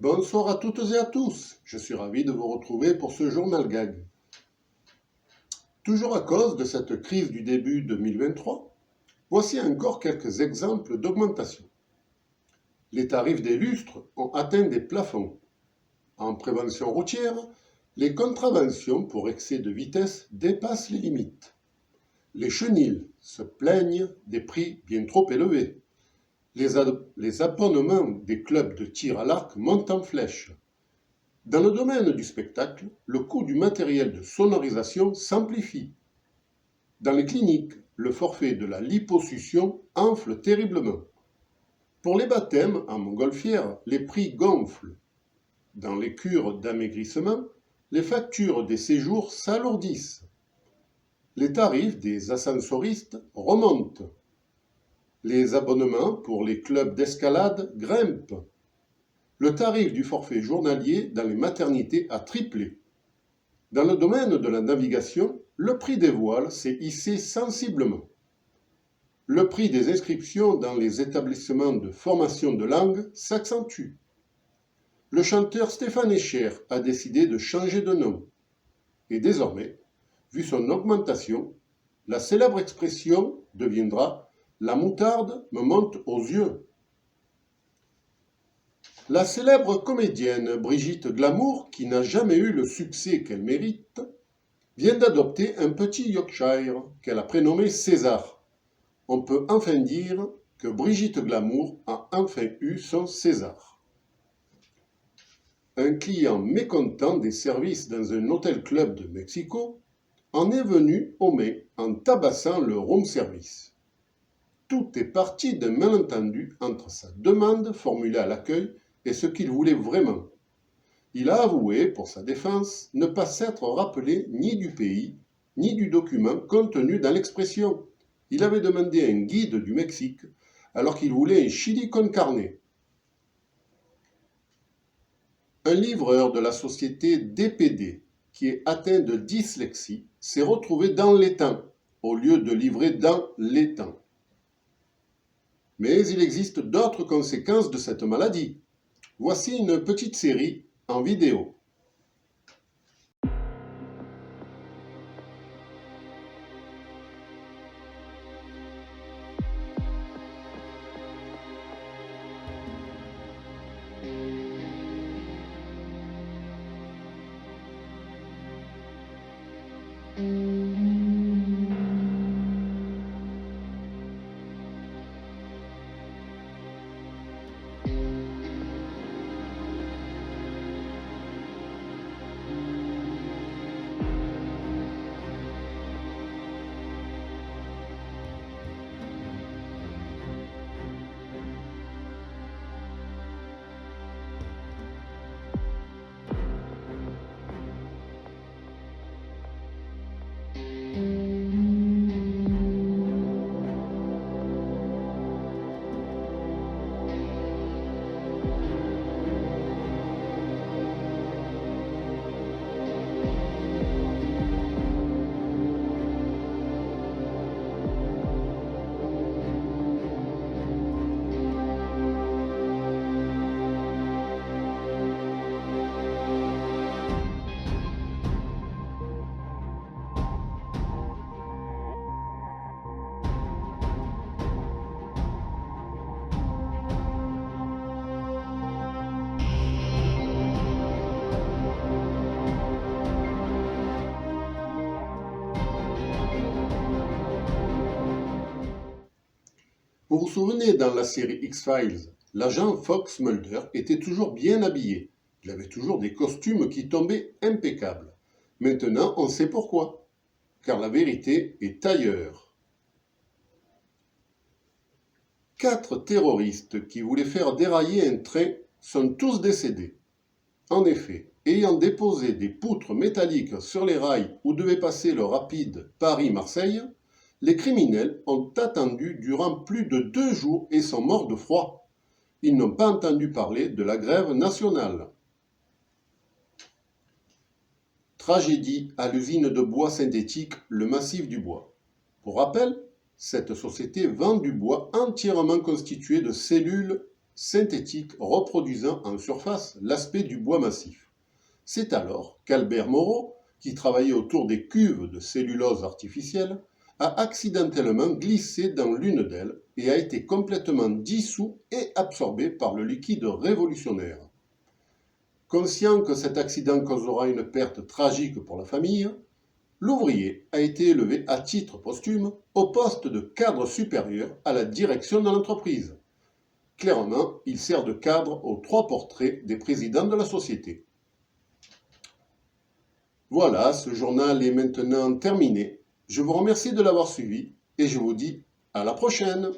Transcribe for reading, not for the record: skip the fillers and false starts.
Bonsoir à toutes et à tous, je suis ravi de vous retrouver pour ce journal gag. Toujours à cause de cette crise du début 2023, voici encore quelques exemples d'augmentation. Les tarifs des lustres ont atteint des plafonds. En prévention routière, les contraventions pour excès de vitesse dépassent les limites. Les chenils se plaignent des prix bien trop élevés. Les abonnements des clubs de tir à l'arc montent en flèche. Dans le domaine du spectacle, le coût du matériel de sonorisation s'amplifie. Dans les cliniques, le forfait de la liposuction enfle terriblement. Pour les baptêmes en montgolfière, les prix gonflent. Dans les cures d'amaigrissement, les factures des séjours s'alourdissent. Les tarifs des ascensoristes remontent. Les abonnements pour les clubs d'escalade grimpent. Le tarif du forfait journalier dans les maternités a triplé. Dans le domaine de la navigation, le prix des voiles s'est hissé sensiblement. Le prix des inscriptions dans les établissements de formation de langue s'accentue. Le chanteur Stéphane Echer a décidé de changer de nom. Et désormais, vu son augmentation, la célèbre expression deviendra « la moutarde me monte aux yeux ». La célèbre comédienne Brigitte Glamour, qui n'a jamais eu le succès qu'elle mérite, vient d'adopter un petit Yorkshire qu'elle a prénommé César. On peut enfin dire que Brigitte Glamour a enfin eu son César. Un client mécontent des services dans un hôtel-club de Mexico en est venu au mai en tabassant le room service. Tout est parti d'un malentendu entre sa demande formulée à l'accueil et ce qu'il voulait vraiment. Il a avoué, pour sa défense, ne pas s'être rappelé ni du pays, ni du document contenu dans l'expression. Il avait demandé un guide du Mexique, alors qu'il voulait un chili con carne. Un livreur de la société DPD, qui est atteint de dyslexie, s'est retrouvé dans l'étang, au lieu de livrer dans l'étang. Mais il existe d'autres conséquences de cette maladie. Voici une petite série en vidéo. Vous vous souvenez, dans la série X-Files, l'agent Fox Mulder était toujours bien habillé. Il avait toujours des costumes qui tombaient impeccables. Maintenant, on sait pourquoi. Car la vérité est ailleurs. 4 terroristes qui voulaient faire dérailler un train sont tous décédés. En effet, ayant déposé des poutres métalliques sur les rails où devait passer le rapide Paris-Marseille, les criminels ont attendu durant plus de 2 jours et sont morts de froid. Ils n'ont pas entendu parler de la grève nationale. Tragédie à l'usine de bois synthétique Le Massif du Bois. Pour rappel, cette société vend du bois entièrement constitué de cellules synthétique reproduisant en surface l'aspect du bois massif. C'est alors qu'Albert Moreau, qui travaillait autour des cuves de cellulose artificielle, a accidentellement glissé dans l'une d'elles et a été complètement dissous et absorbé par le liquide révolutionnaire. Conscient que cet accident causera une perte tragique pour la famille, l'ouvrier a été élevé à titre posthume au poste de cadre supérieur à la direction de l'entreprise. Clairement, il sert de cadre aux 3 portraits des présidents de la société. Voilà, ce journal est maintenant terminé. Je vous remercie de l'avoir suivi et je vous dis à la prochaine.